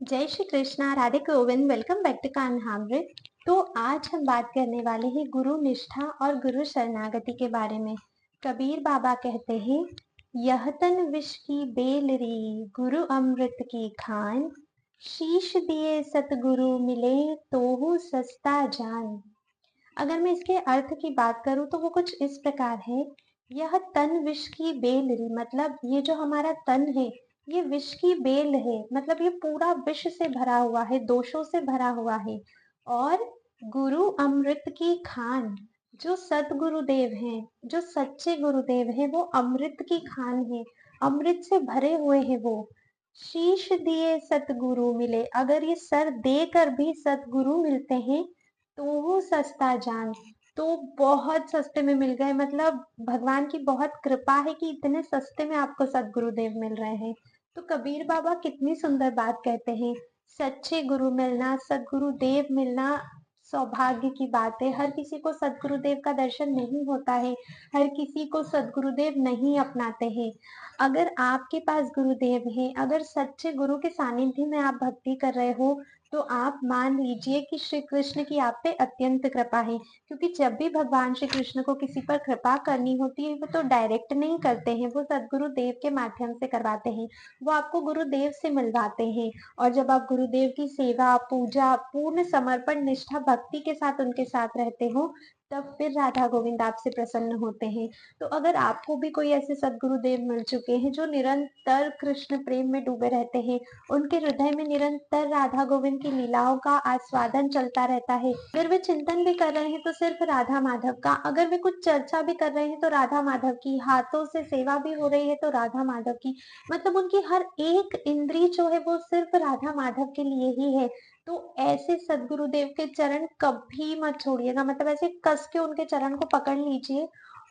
जय Shri Krishna, Radhe Govind. Welcome back to Kanhamrit. तो आज हम बात करने वाले हैं गुरु निष्ठा और गुरु शरणागति के बारे में। कबीर बाबा कहते हैं, यह तन विष की बेलरी, गुरु अमृत की खान। शीश दिए सतगुरु मिले, तोहू सस्ता जान। अगर मैं इसके अर्थ की बात करूं तो वो कुछ इस प्रकार है। यह तन विष की बेल, मतलब ये जो हमारा तन है ये विष की बेल है, मतलब ये पूरा विष से भरा हुआ है, दोषों से भरा हुआ है। और गुरु अमृत की खान, जो सतगुरुदेव हैं, जो सच्चे गुरुदेव हैं, वो अमृत की खान है, अमृत से भरे हुए हैं वो। शीश दिए सतगुरु मिले, अगर ये सर देकर भी सतगुरु मिलते हैं तो वो सस्ता जान, तो बहुत सस्ते में मिल गए। मतलब भगवान की बहुत कृपा है कि इतने सस्ते में आपको सदगुरुदेव मिल रहे हैं। तो कबीर बाबा कितनी सुंदर बात कहते हैं, सच्चे गुरु मिलना, सदगुरुदेव मिलना सौभाग्य की बात है। हर किसी को सदगुरुदेव का दर्शन नहीं होता है, हर किसी को सदगुरुदेव नहीं अपनाते हैं। अगर आपके पास गुरुदेव है, अगर सच्चे गुरु के सानिध्य में आप भक्ति कर रहे हो, तो आप मान लीजिए कि श्री कृष्ण की आप पे अत्यंत कृपा है। क्योंकि जब भी भगवान श्री कृष्ण को किसी पर कृपा करनी होती है, वो तो डायरेक्ट नहीं करते हैं, वो सदगुरु देव के माध्यम से करवाते हैं, वो आपको गुरुदेव से मिलवाते हैं। और जब आप गुरुदेव की सेवा, पूजा, पूर्ण समर्पण, निष्ठा, भक्ति के साथ उनके साथ रहते हो, तब फिर राधा गोविंद आपसे प्रसन्न होते हैं। तो अगर आपको भी कोई ऐसे सदगुरुदेव मिल चुके हैं जो निरंतर कृष्ण प्रेम में डूबे रहते हैं, उनके हृदय में निरंतर राधा गोविंद की लीलाओं का आस्वादन चलता रहता है, अगर वे चिंतन भी कर रहे हैं तो सिर्फ राधा माधव का, अगर वे कुछ चर्चा भी कर रहे हैं तो राधा माधव की, हाथों से सेवा भी हो रही है तो राधा माधव की, मतलब उनकी हर एक इंद्री जो है वो सिर्फ राधा माधव के लिए ही है, तो ऐसे सदगुरुदेव के चरण कभी मत छोड़िएगा। मतलब ऐसे कस के उनके चरण को पकड़ लीजिए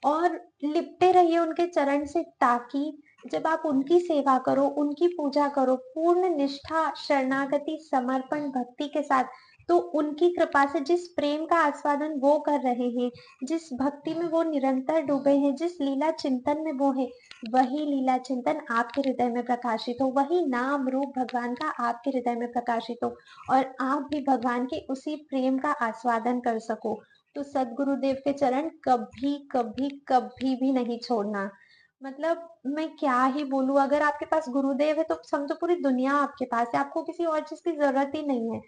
और लिपटे रहिए उनके चरण से, ताकि जब आप उनकी सेवा करो, उनकी पूजा करो पूर्ण निष्ठा, शरणागति, समर्पण, भक्ति के साथ, तो उनकी कृपा से जिस प्रेम का आस्वादन वो कर रहे हैं, जिस भक्ति में वो निरंतर डूबे हैं, जिस लीला चिंतन में वो है, वही लीला चिंतन आपके हृदय में प्रकाशित हो, वही नाम रूप भगवान का आपके हृदय में प्रकाशित हो, और आप भी भगवान के उसी प्रेम का आस्वादन कर सको। तो सदगुरुदेव के चरण कभी कभी कभी भी नहीं छोड़ना। मतलब मैं क्या ही बोलूं, अगर आपके पास गुरुदेव है तो समझो पूरी दुनिया आपके पास है, आपको किसी और चीज की जरूरत ही नहीं है,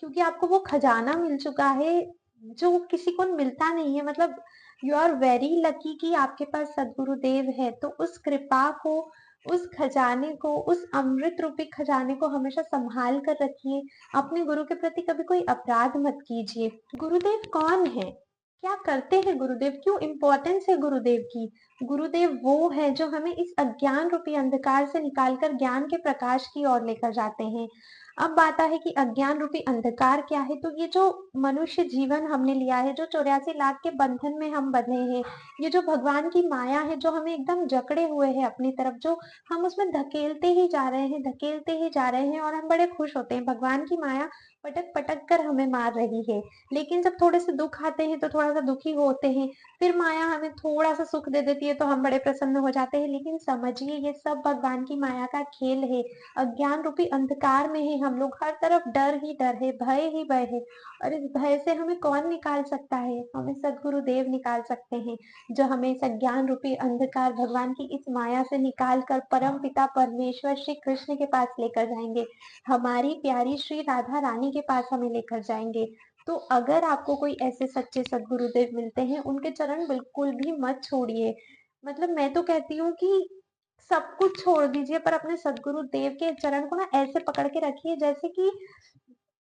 क्योंकि आपको वो खजाना मिल चुका है जो किसी को मिलता नहीं है। मतलब यू आर वेरी लकी कि आपके पास सदगुरुदेव है। तो उस कृपा को, उस खजाने को, उस अमृत रूपी खजाने को हमेशा संभाल कर रखिए। अपने गुरु के प्रति कभी कोई अपराध मत कीजिए। गुरुदेव कौन है, क्या करते हैं गुरुदेव, क्यों इंपॉर्टेंस है गुरुदेव की? गुरुदेव वो है जो हमें इस अज्ञान रूपी अंधकार से निकालकर ज्ञान के प्रकाश की ओर लेकर जाते हैं। अब बात है कि अज्ञान रूपी अंधकार क्या है। तो ये जो मनुष्य जीवन हमने लिया है, जो 84 लाख के बंधन में हम बंधे हैं, ये जो भगवान की माया है जो हमें एकदम जकड़े हुए है अपनी तरफ, जो हम उसमें धकेलते ही जा रहे हैं, धकेलते ही जा रहे हैं, और हम बड़े खुश होते हैं। भगवान की माया पटक पटक कर हमें मार रही है, लेकिन जब थोड़े से दुख आते हैं तो थोड़ा सा दुखी होते हैं, फिर माया हमें थोड़ा सा सुख दे देती है तो हम बड़े प्रसन्न हो जाते हैं। लेकिन समझिए ये सब भगवान की माया का खेल है। अज्ञान रूपी अंधकार में है हम लोग, हर तरफ डर ही डर है, भय ही भय है, और इस भय से हमें कौन निकाल सकता है? हमें सदगुरु देव निकाल सकते हैं, जो हमें इस अज्ञान रूपी अंधकार, भगवान की इस माया से निकाल कर परम पिता परमेश्वर श्री कृष्ण के पास लेकर जाएंगे, हमारी प्यारी श्री राधा रानी के पास हमें लेकर जाएंगे। तो अगर आपको कोई ऐसे सच्चे सदगुरुदेव मिलते हैं, उनके चरण बिल्कुल भी मत छोड़िए। मतलब मैं तो कहती हूँ कि सब कुछ छोड़ दीजिए, पर अपने सदगुरुदेव के चरण को ना ऐसे पकड़ के रखिए जैसे कि,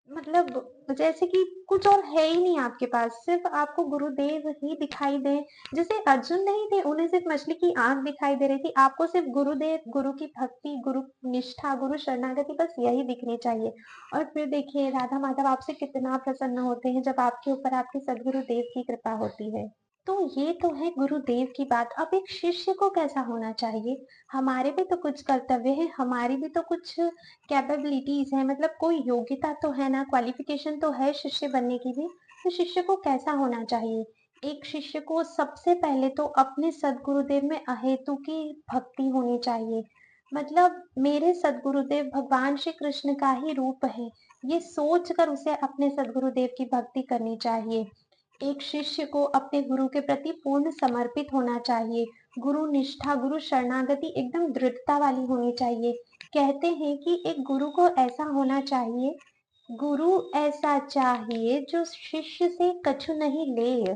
मतलब जैसे कि कुछ और है ही नहीं आपके पास, सिर्फ आपको गुरुदेव ही दिखाई दे। जैसे अर्जुन नहीं थे, उन्हें सिर्फ मछली की आंख दिखाई दे रही थी, आपको सिर्फ गुरुदेव, गुरु की भक्ति, गुरु निष्ठा, गुरु शरणागति, बस यही दिखनी चाहिए। और फिर देखिए राधा माधव आपसे कितना प्रसन्न होते हैं जब आपके ऊपर आपके सदगुरुदेव की कृपा होती है। तो ये तो है गुरुदेव की बात। अब एक शिष्य को कैसा होना चाहिए? हमारे भी तो कुछ कर्तव्य है, हमारी भी तो कुछ कैपेबिलिटीज है, मतलब कोई योग्यता तो है ना, क्वालिफिकेशन तो है शिष्य बनने की भी। तो शिष्य को कैसा होना चाहिए? एक शिष्य को सबसे पहले तो अपने सदगुरुदेव में अहेतु की भक्ति होनी चाहिए। मतलब मेरे सद्गुरुदेव भगवान श्री कृष्ण का ही रूप है, ये सोचकर उसे अपने सद्गुरुदेव की भक्ति करनी चाहिए। एक शिष्य को अपने गुरु के प्रति पूर्ण समर्पित होना चाहिए। गुरु निष्ठा, गुरु शरणागति एकदम दृढ़ता वाली होनी चाहिए। कहते हैं कि एक गुरु को ऐसा होना चाहिए, गुरु ऐसा चाहिए जो शिष्य से कछु नहीं ले,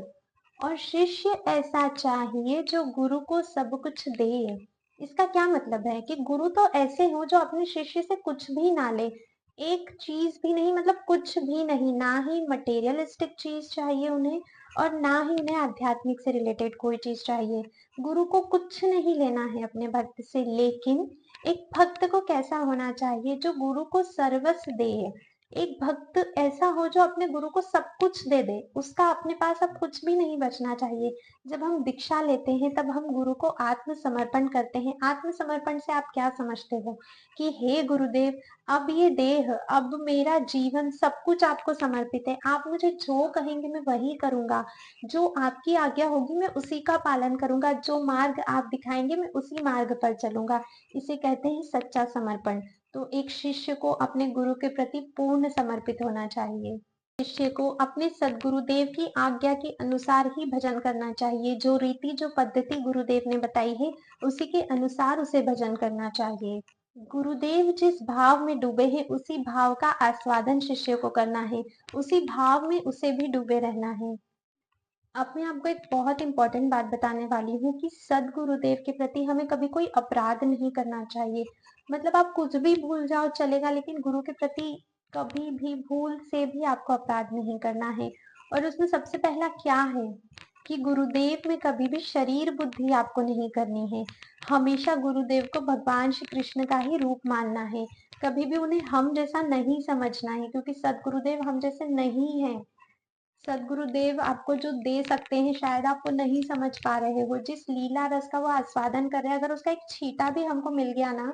और शिष्य ऐसा चाहिए जो गुरु को सब कुछ दे। इसका क्या मतलब है कि गुरु तो ऐसे हो जो अपने शिष्य से कुछ भी ना ले, एक चीज भी नहीं, मतलब कुछ भी नहीं, ना ही मटेरियलिस्टिक चीज चाहिए उन्हें और ना ही उन्हें आध्यात्मिक से रिलेटेड कोई चीज चाहिए। गुरु को कुछ नहीं लेना है अपने भक्त से, लेकिन एक भक्त को कैसा होना चाहिए जो गुरु को सर्वस्व दे। एक भक्त ऐसा हो जो अपने गुरु को सब कुछ दे दे, उसका अपने पास अब कुछ भी नहीं बचना चाहिए। जब हम दीक्षा लेते हैं तब हम गुरु को आत्मसमर्पण करते हैं। आत्मसमर्पण से आप क्या समझते हो कि हे गुरुदेव, अब ये देह, अब मेरा जीवन सब कुछ आपको समर्पित है, आप मुझे जो कहेंगे मैं वही करूंगा, जो आपकी आज्ञा होगी मैं उसी का पालन करूंगा, जो मार्ग आप दिखाएंगे मैं उसी मार्ग पर चलूंगा। इसे कहते हैं सच्चा समर्पण। तो एक शिष्य को अपने गुरु के प्रति पूर्ण समर्पित होना चाहिए। शिष्य को अपने सद्गुरुदेव की आज्ञा के अनुसार ही भजन करना चाहिए। जो रीति, जो पद्धति गुरुदेव ने बताई है, उसी के अनुसार उसे भजन करना चाहिए। गुरुदेव जिस भाव में डूबे हैं उसी भाव का आस्वादन शिष्य को करना है, उसी भाव में उसे भी डूबे रहना है। अब मैं आपको एक बहुत इंपॉर्टेंट बात बताने वाली हूँ कि सद्गुरुदेव के प्रति हमें कभी कोई अपराध नहीं करना चाहिए। मतलब आप कुछ भी भूल जाओ चलेगा, लेकिन गुरु के प्रति कभी भी भूल से भी आपको अपराध नहीं करना है। और उसमें सबसे पहला क्या है कि गुरुदेव में कभी भी शरीर बुद्धि आपको नहीं करनी है। हमेशा गुरुदेव को भगवान श्री कृष्ण का ही रूप मानना है। कभी भी उन्हें हम जैसा नहीं समझना है, क्योंकि सद्गुरुदेव हम जैसे नहीं है। सद्गुरुदेव आपको जो दे सकते हैं शायद आप वो नहीं समझ पा रहे हो। जिस लीला रस का वो आस्वादन कर रहे हैं, अगर उसका एक छींटा भी हमको मिल गया ना,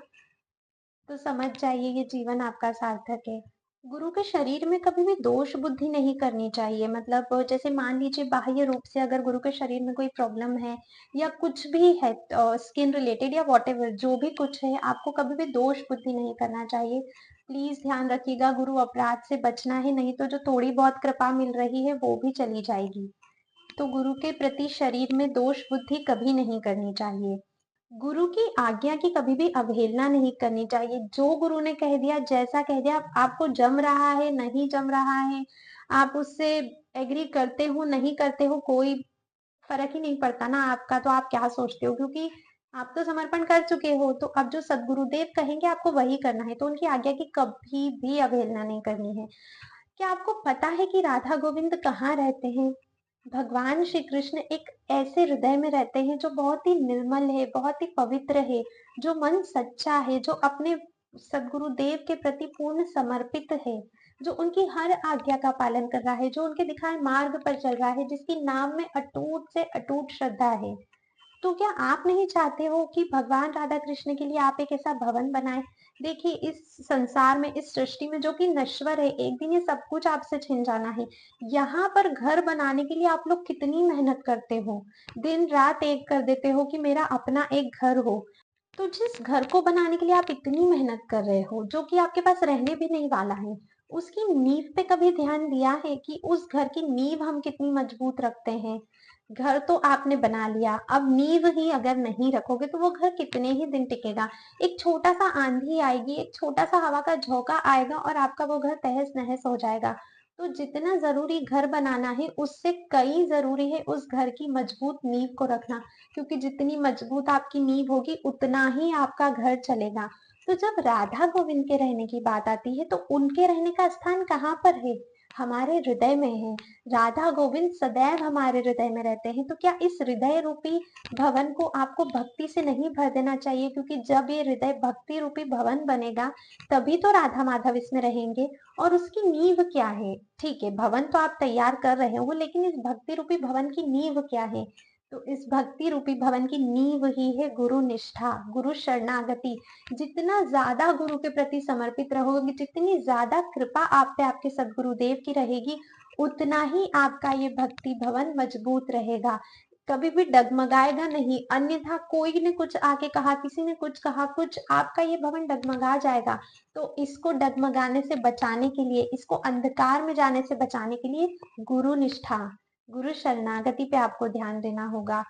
तो समझ जाइए ये जीवन आपका सार्थक है। गुरु के शरीर में कभी भी दोष बुद्धि नहीं करनी चाहिए। मतलब जैसे मान लीजिए बाह्य रूप से अगर गुरु के शरीर में कोई प्रॉब्लम है या कुछ भी है, स्किन रिलेटेड या वॉटेवर जो भी कुछ है, आपको कभी भी दोष बुद्धि नहीं करना चाहिए। प्लीज ध्यान रखिएगा, गुरु अपराध से बचना है, नहीं तो जो थोड़ी बहुत कृपा मिल रही है वो भी चली जाएगी। तो गुरु के प्रति शरीर में दोष बुद्धि कभी नहीं करनी चाहिए। गुरु की आज्ञा की कभी भी अवहेलना नहीं करनी चाहिए। जो गुरु ने कह दिया, जैसा कह दिया, आपको जम रहा है नहीं जम रहा है, आप उससे एग्री करते हो नहीं करते हो, कोई फर्क ही नहीं पड़ता ना आपका, तो आप क्या सोचते हो, क्योंकि आप तो समर्पण कर चुके हो। तो अब जो सदगुरुदेव कहेंगे आपको वही करना है, तो उनकी आज्ञा की कभी भी अवहेलना नहीं करनी है। क्या आपको पता है कि राधा गोविंद कहाँ रहते हैं? भगवान श्री कृष्ण एक ऐसे हृदय में रहते हैं जो बहुत ही निर्मल है, बहुत ही पवित्र है, जो मन सच्चा है, जो अपने सदगुरुदेव के प्रति पूर्ण समर्पित है, जो उनकी हर आज्ञा का पालन कर रहा है, जो उनके दिखाए मार्ग पर चल रहा है, जिसकी नाम में अटूट से अटूट श्रद्धा है। तो क्या आप नहीं चाहते हो कि भगवान राधा कृष्ण के लिए आप एक ऐसा भवन बनाए? देखिए इस संसार में, इस सृष्टि में जो कि नश्वर है, एक दिन ये सब कुछ आपसे छिन जाना है। यहाँ पर घर बनाने के लिए आप लोग कितनी मेहनत करते हो, दिन रात एक कर देते हो कि मेरा अपना एक घर हो। तो जिस घर को बनाने के लिए आप इतनी मेहनत कर रहे हो, जो कि आपके पास रहने भी नहीं वाला है, उसकी नींव पे कभी ध्यान दिया है कि उस घर की नींव हम कितनी मजबूत रखते हैं? घर तो आपने बना लिया, अब नींव ही अगर नहीं रखोगे तो वो घर कितने ही दिन टिकेगा। एक छोटा सा आंधी आएगी, एक छोटा सा हवा का झोंका आएगा और आपका वो घर तहस नहस हो जाएगा। तो जितना जरूरी घर बनाना है, उससे कई जरूरी है उस घर की मजबूत नींव को रखना, क्योंकि जितनी मजबूत आपकी नींव होगी उतना ही आपका घर चलेगा। तो जब राधा गोविंद के रहने की बात आती है तो उनके रहने का स्थान कहाँ पर है? हमारे हृदय में है। राधा गोविंद सदैव हमारे हृदय में रहते हैं। तो क्या इस हृदय रूपी भवन को आपको भक्ति से नहीं भर देना चाहिए? क्योंकि जब ये हृदय भक्ति रूपी भवन बनेगा तभी तो राधा माधव इसमें रहेंगे। और उसकी नींव क्या है? ठीक है, भवन तो आप तैयार कर रहे हो, लेकिन इस भक्ति रूपी भवन की नींव क्या है? तो इस भक्ति रूपी भवन की नींव ही है गुरु निष्ठा, गुरु शरणागति। जितना ज्यादा गुरु के प्रति समर्पित रहोगे, जितनी ज्यादा कृपा आप पे आपके सदगुरुदेव की रहेगी, उतना ही आपका ये भक्ति भवन मजबूत रहेगा। कभी भी डगमगाएगा नहीं, अन्यथा कोई ने कुछ आके कहा, किसी ने कुछ कहा, कुछ आपका ये भवन डगमगा जाएगा। तो इसको डगमगाने से बचाने के लिए, इसको अंधकार में जाने से बचाने के लिए गुरु निष्ठा, गुरु शरणागति पे आपको ध्यान देना होगा।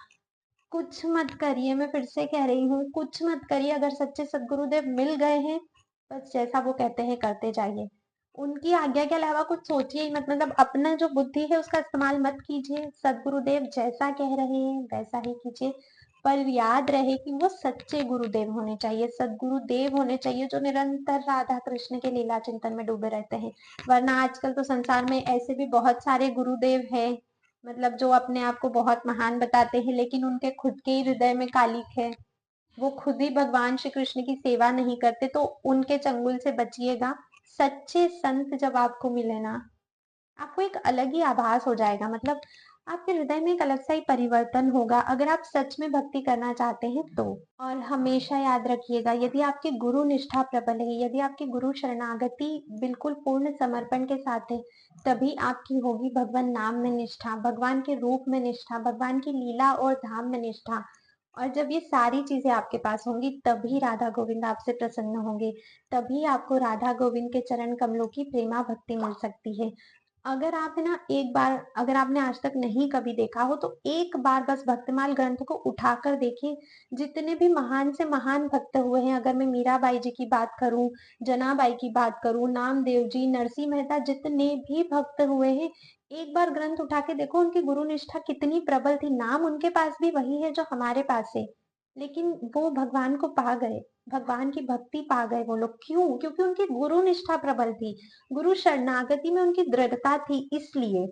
कुछ मत करिए, मैं फिर से कह रही हूँ, कुछ मत करिए। अगर सच्चे सदगुरुदेव मिल गए हैं, बस जैसा वो कहते हैं करते जाइए। उनकी आज्ञा के अलावा कुछ सोचिए ही मत, मतलब अपना जो बुद्धि है उसका इस्तेमाल मत कीजिए। सदगुरुदेव जैसा कह रहे हैं वैसा ही कीजिए, पर याद रहे कि वो सच्चे गुरुदेव होने चाहिए, सदगुरुदेव होने चाहिए जो निरंतर राधा कृष्ण के लीला चिंतन में डूबे रहते हैं। वरना आजकल तो संसार में ऐसे भी बहुत सारे गुरुदेव हैं, मतलब जो अपने आप को बहुत महान बताते हैं, लेकिन उनके खुद के ही हृदय में कालिक है। वो खुद ही भगवान श्री कृष्ण की सेवा नहीं करते, तो उनके चंगुल से बचिएगा। सच्चे संत जब आपको मिले ना, आपको एक अलग ही आभास हो जाएगा, मतलब आपके हृदय में एक अलग सा ही परिवर्तन होगा, अगर आप सच में भक्ति करना चाहते हैं तो। और हमेशा याद रखिएगा, यदि आपकी गुरु निष्ठा प्रबल है, यदि आपकी गुरु शरणागति बिल्कुल पूर्ण समर्पण के साथ है, तभी आपकी होगी भगवान नाम में निष्ठा, भगवान के रूप में निष्ठा, भगवान की लीला और धाम में निष्ठा। और जब ये सारी चीजें आपके पास होंगी, तभी राधा गोविंद आपसे प्रसन्न होंगे, तभी आपको राधा गोविंद के चरण कमलों की प्रेमा भक्ति मिल सकती है। अगर आप है ना, एक बार, अगर आपने आज तक नहीं कभी देखा हो, तो एक बार बस भक्तमाल ग्रंथ को उठाकर देखिए। जितने भी महान से महान भक्त हुए हैं, अगर मैं मीराबाई जी की बात करूं, जनाबाई की बात करूं, नामदेव जी, नरसिंह मेहता, जितने भी भक्त हुए हैं, एक बार ग्रंथ उठा के देखो उनकी गुरु निष्ठा कितनी प्रबल थी। नाम उनके पास भी वही है जो हमारे पास है, लेकिन वो भगवान को पा गए, भगवान की भक्ति पा गए वो लोग। क्यों? क्योंकि उनकी गुरु निष्ठा प्रबल थी, गुरु शरणागति में उनकी दृढ़ता थी। इसलिए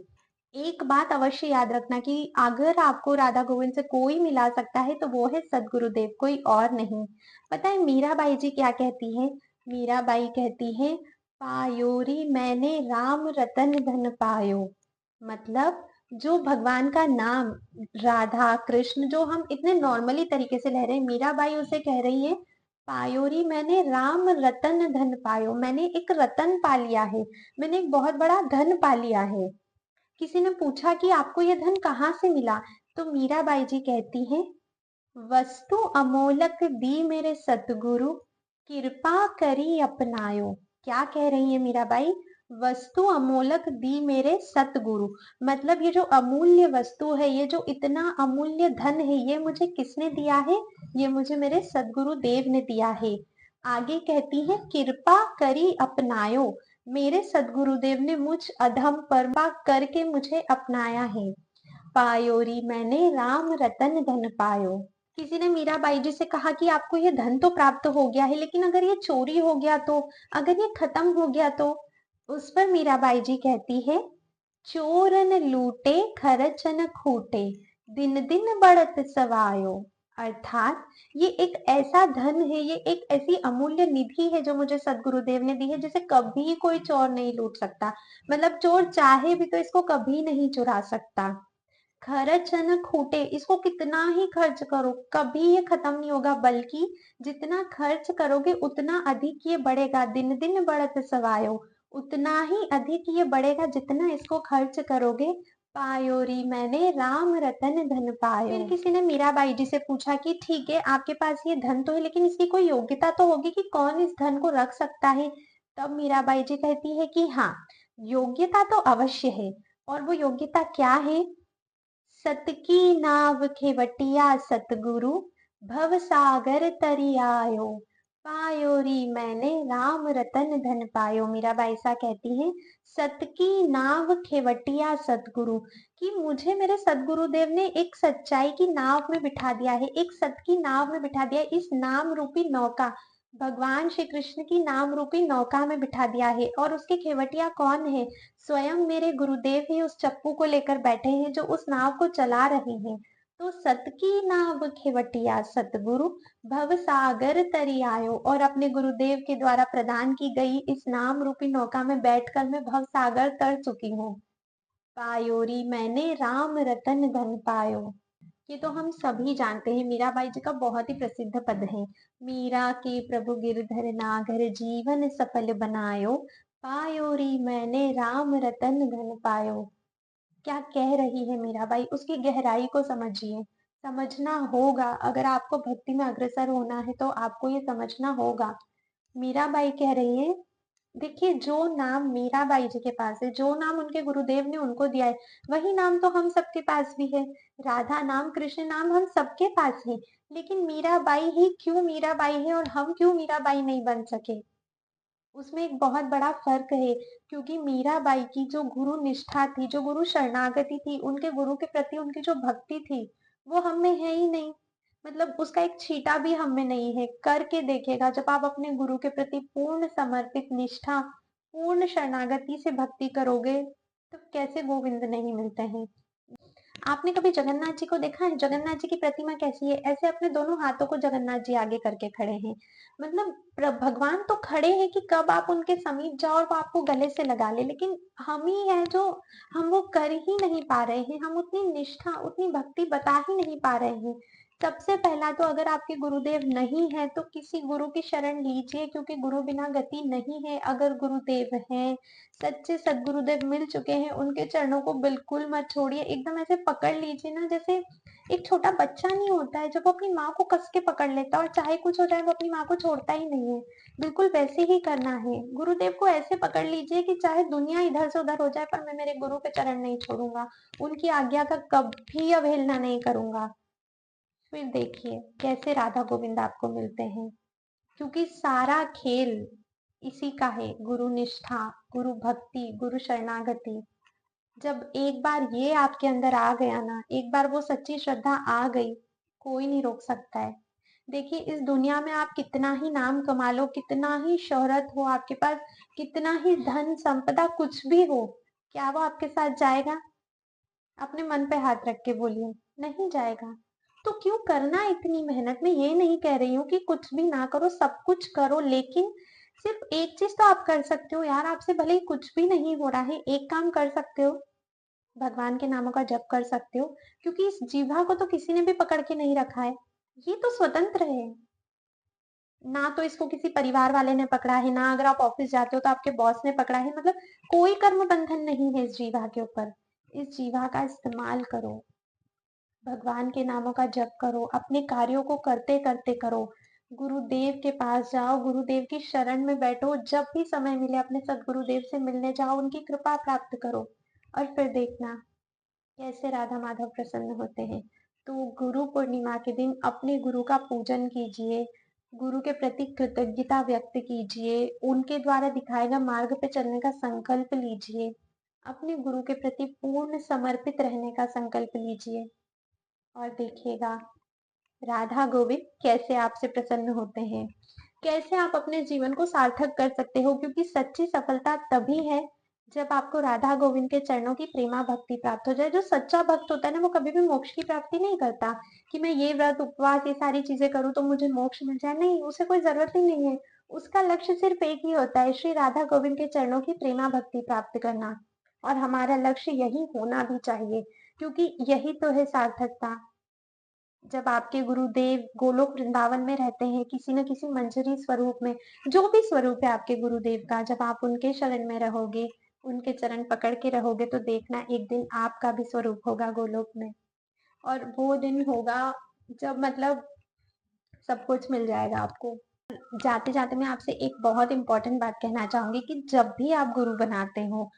एक बात अवश्य याद रखना कि अगर आपको राधा गोविंद से कोई मिला सकता है तो वो है सदगुरुदेव, कोई और नहीं। पता है मीराबाई जी क्या कहती है? मीराबाई कहती है, पायोरी मैंने राम रतन धन पायो। मतलब जो भगवान का नाम, राधा कृष्ण, जो हम इतने नॉर्मली तरीके से ले रहे हैं, मीराबाई उसे कह रही है, पायोरी मैंने राम रतन धन पायो, मैंने एक रतन पा लिया है, मैंने एक बहुत बड़ा धन पा लिया है। किसी ने पूछा कि आपको यह धन कहाँ से मिला, तो मीराबाई जी कहती हैं, वस्तु अमोलक दी मेरे सतगुरु, कृपा करी अपनायो। क्या कह रही है मीराबाई? वस्तु अमोलक दी मेरे सतगुरु, मतलब ये जो अमूल्य वस्तु है, ये जो इतना अमूल्य धन है, ये मुझे किसने दिया है? ये मुझे मेरे सदगुरु देव ने दिया है। आगे कहती है, कृपा करी अपनायो, मेरे सदगुरुदेव ने मुझ अधम पर कृपा करके मुझे अपनाया है। पायोरी मैंने राम रतन धन पायो। किसी ने मीराबाई जी से कहा कि आपको ये धन तो प्राप्त हो गया है, लेकिन अगर ये चोरी हो गया तो, अगर ये खत्म हो गया तो? उस पर मीराबाई जी कहती है, चोरन लूटे खरचन खूटे, दिन दिन बढ़त सवायो। अर्थात ये एक ऐसा धन है, ये एक ऐसी अमूल्य निधि है जो मुझे सदगुरुदेव ने दी है, जिसे कभी कोई चोर नहीं लूट सकता। मतलब चोर चाहे भी तो इसको कभी नहीं चुरा सकता। खर्च है ना खूटे, इसको कितना ही खर्च करो कभी ये खत्म नहीं होगा, बल्कि जितना खर्च करोगे उतना अधिक ये बढ़ेगा। दिन दिन बढ़त सवायो, उतना ही अधिक ये बढ़ेगा जितना इसको खर्च करोगे। पायोरी मैंने राम रतन धन पायो। फिर किसी ने मीराबाई जी से पूछा कि ठीक है, आपके पास ये धन तो है, लेकिन इसकी कोई योग्यता तो होगी कि कौन इस धन को रख सकता है। तब मीराबाई जी कहती है कि हाँ, योग्यता तो अवश्य है। और वो योग्यता क्या है? सत की नाव खेवटिया सतगुरु, भव सागर तरी आयो। पायोरी मैंने राम रतन धन पायो। मीराबाई ऐसा कहती है, सत की नाव खेवटिया सतगुरु, कि मुझे मेरे सदगुरुदेव ने एक सच्चाई की नाव में बिठा दिया है, एक सत की नाव में बिठा दिया है। इस नाम रूपी नौका, भगवान श्री कृष्ण की नाम रूपी नौका में बिठा दिया है। और उसके खेवटिया कौन है? स्वयं मेरे गुरुदेव ही उस चप्पू को लेकर बैठे हैं, जो उस नाव को चला रहे हैं। तो सत की नाव खेवटिया सतगुरु, भव सागर तरी आयो। और अपने गुरुदेव के द्वारा प्रदान की गई इस नाम रूपी नौका में बैठकर मैं भव सागर तर चुकी हूँ। पायोरी मैंने राम रतन धन पायो। ये तो हम सभी जानते हैं, मीराबाई जी का बहुत ही प्रसिद्ध पद है, मीरा के प्रभु गिरधर नागर, जीवन सफल बनायो। पायोरी मैंने राम रतन धन पायो। क्या कह रही है मीराबाई, उसकी गहराई को समझिए। समझना होगा, अगर आपको भक्ति में अग्रसर होना है तो आपको ये समझना होगा। मीराबाई कह रही है, देखिए जो नाम मीराबाई जी के पास है, जो नाम उनके गुरुदेव ने उनको दिया है, वही नाम तो हम सबके पास भी है। राधा नाम, कृष्ण नाम हम सबके पास है। लेकिन मीराबाई ही क्यों मीराबाई है और हम क्यों मीराबाई नहीं बन सके? उसमें एक बहुत बड़ा फर्क है, क्योंकि मीराबाई की जो गुरु निष्ठा थी, जो गुरु शरणागति थी, उनके गुरु के प्रति उनकी जो भक्ति थी, वो हम में है ही नहीं। मतलब उसका एक छींटा भी हम में नहीं है। करके देखिएगा, जब आप अपने गुरु के प्रति पूर्ण समर्पित निष्ठा, पूर्ण शरणागति से भक्ति करोगे, तो कैसे गोविंद नहीं मिलते हैं। आपने कभी जगन्नाथ जी को देखा है? जगन्नाथ जी की प्रतिमा कैसी है? ऐसे अपने दोनों हाथों को जगन्नाथ जी आगे करके खड़े हैं। मतलब भगवान तो खड़े हैं कि कब आप उनके समीप जाओ और वो आपको गले से लगा ले, लेकिन हम ही है जो हम वो कर ही नहीं पा रहे हैं। हम उतनी निष्ठा, उतनी भक्ति बता ही नहीं पा रहे हैं। सबसे पहला तो अगर आपके गुरुदेव नहीं है तो किसी गुरु की शरण लीजिए, क्योंकि गुरु बिना गति नहीं है। अगर गुरुदेव हैं, सच्चे सदगुरुदेव मिल चुके हैं, उनके चरणों को बिल्कुल मत छोड़िए। एकदम ऐसे पकड़ लीजिए ना, जैसे एक छोटा बच्चा नहीं होता है जब वो अपनी माँ को कस के पकड़ लेता है और चाहे कुछ हो जाए वो अपनी माँ को छोड़ता ही नहीं है। बिल्कुल वैसे ही करना है। गुरुदेव को ऐसे पकड़ लीजिए कि चाहे दुनिया इधर से उधर हो जाए, पर मैं मेरे गुरु के चरण नहीं छोड़ूंगा, उनकी आज्ञा का कभी अवहेलना नहीं करूंगा। फिर देखिए कैसे राधा गोविंद आपको मिलते हैं, क्योंकि सारा खेल इसी का है। गुरु निष्ठा, गुरु भक्ति, गुरु शरणागति। जब एक बार ये आपके अंदर आ गया ना, एक बार वो सच्ची श्रद्धा आ गई, कोई नहीं रोक सकता है। देखिए इस दुनिया में आप कितना ही नाम कमा लो, कितना ही शोहरत हो आपके पास, कितना ही धन संपदा कुछ भी हो, क्या वो आपके साथ जाएगा? अपने मन पे हाथ रख के बोलिए, नहीं जाएगा। तो क्यों करना इतनी मेहनत? मैं ये नहीं कह रही हूँ कि कुछ भी ना करो, सब कुछ करो, लेकिन सिर्फ एक चीज तो आप कर सकते हो यार। आपसे भले ही कुछ भी नहीं हो रहा है, एक काम कर सकते हो, भगवान के नामों का जप कर सकते हो, क्योंकि इस जीभा को तो किसी ने भी पकड़ के नहीं रखा है। ये तो स्वतंत्र है। ना तो इसको किसी परिवार वाले ने पकड़ा है, ना अगर आप ऑफिस जाते हो तो आपके बॉस ने पकड़ा है। मतलब कोई कर्म बंधन नहीं है इस जीभा के ऊपर। इस जीभा का इस्तेमाल करो, भगवान के नामों का जप करो, अपने कार्यों को करते करते करो। गुरुदेव के पास जाओ, गुरुदेव की शरण में बैठो, जब भी समय मिले अपने सदगुरुदेव से मिलने जाओ, उनकी कृपा प्राप्त करो, और फिर देखना कैसे राधा माधव प्रसन्न होते हैं। तो गुरु पूर्णिमा के दिन अपने गुरु का पूजन कीजिए, गुरु के प्रति कृतज्ञता व्यक्त कीजिए, उनके द्वारा दिखाए गए मार्ग पे चलने का संकल्प लीजिए, अपने गुरु के प्रति पूर्ण समर्पित रहने का संकल्प लीजिए, और देखिएगा राधा गोविंद कैसे आपसे प्रसन्न होते हैं, कैसे आप अपने जीवन को सार्थक कर सकते हो। क्योंकि सच्ची सफलता तभी है जब आपको राधा गोविंद के चरणों की प्रेमा भक्ति प्राप्त हो जाए। जो सच्चा भक्त होता है ना, वो कभी भी मोक्ष की प्राप्ति नहीं करता कि मैं ये व्रत उपवास ये सारी चीजें करूँ तो मुझे मोक्ष मिल जाए। नहीं, उसे कोई जरूरत ही नहीं है। उसका लक्ष्य सिर्फ एक ही होता है, श्री राधा गोविंद के चरणों की प्रेमा भक्ति प्राप्त करना। और हमारा लक्ष्य यही होना भी चाहिए, क्योंकि यही तो है सार्थकता। जब आपके गुरुदेव गोलोक वृंदावन में रहते हैं, किसी न किसी मंजरी स्वरूप में, जो भी स्वरूप है आपके गुरुदेव का, जब आप उनके शरण में रहोगे, उनके चरण पकड़ के रहोगे, तो देखना एक दिन आपका भी स्वरूप होगा गोलोक में। और वो दिन होगा जब मतलब सब कुछ मिल जाएगा आपको। जाते जाते मैं आपसे एक बहुत इंपॉर्टेंट बात कहना चाहूंगी कि जब भी आप गुरु बनाते हो,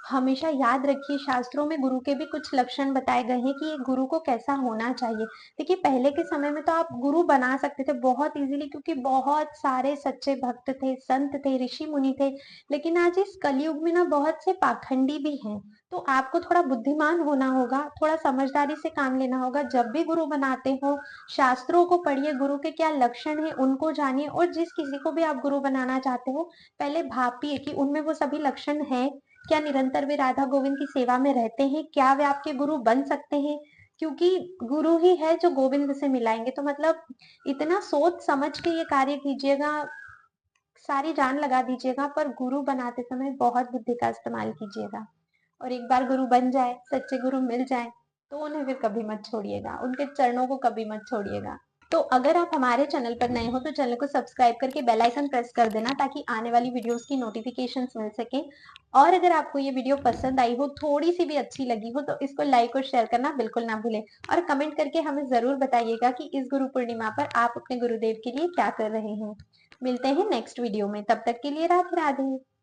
हमेशा याद रखिए, शास्त्रों में गुरु के भी कुछ लक्षण बताए गए हैं कि एक गुरु को कैसा होना चाहिए। देखिए पहले के समय में तो आप गुरु बना सकते थे बहुत इजीली, क्योंकि बहुत सारे सच्चे भक्त थे, संत थे, ऋषि मुनि थे। लेकिन आज इस कलयुग में ना बहुत से पाखंडी भी हैं। तो आपको थोड़ा बुद्धिमान होना होगा, थोड़ा समझदारी से काम लेना होगा। जब भी गुरु बनाते हो, शास्त्रों को पढ़िए, गुरु के क्या लक्षण है उनको जानिए, और जिस किसी को भी आप गुरु बनाना चाहते हो, पहले भापिए कि उनमें वो सभी लक्षण है क्या, निरंतर वे राधा गोविंद की सेवा में रहते हैं, क्या वे आपके गुरु बन सकते हैं। क्योंकि गुरु ही है जो गोविंद से मिलाएंगे। तो मतलब इतना सोच समझ के ये कार्य कीजिएगा, सारी जान लगा दीजिएगा, पर गुरु बनाते समय बहुत बुद्धि का इस्तेमाल कीजिएगा। और एक बार गुरु बन जाए, सच्चे गुरु मिल जाए, तो उन्हें फिर कभी मत छोड़िएगा, उनके चरणों को कभी मत छोड़िएगा। तो अगर आप हमारे चैनल पर नए हो तो चैनल को सब्सक्राइब करके बेल आइकन प्रेस कर देना ताकि आने वाली वीडियोस की नोटिफिकेशंस मिल सके। और अगर आपको ये वीडियो पसंद आई हो, थोड़ी सी भी अच्छी लगी हो, तो इसको लाइक और शेयर करना बिल्कुल ना भूलें। और कमेंट करके हमें जरूर बताइएगा कि इस गुरु पूर्णिमा पर आप अपने गुरुदेव के लिए क्या कर रहे हैं। मिलते हैं नेक्स्ट वीडियो में, तब तक के लिए राधे राधे।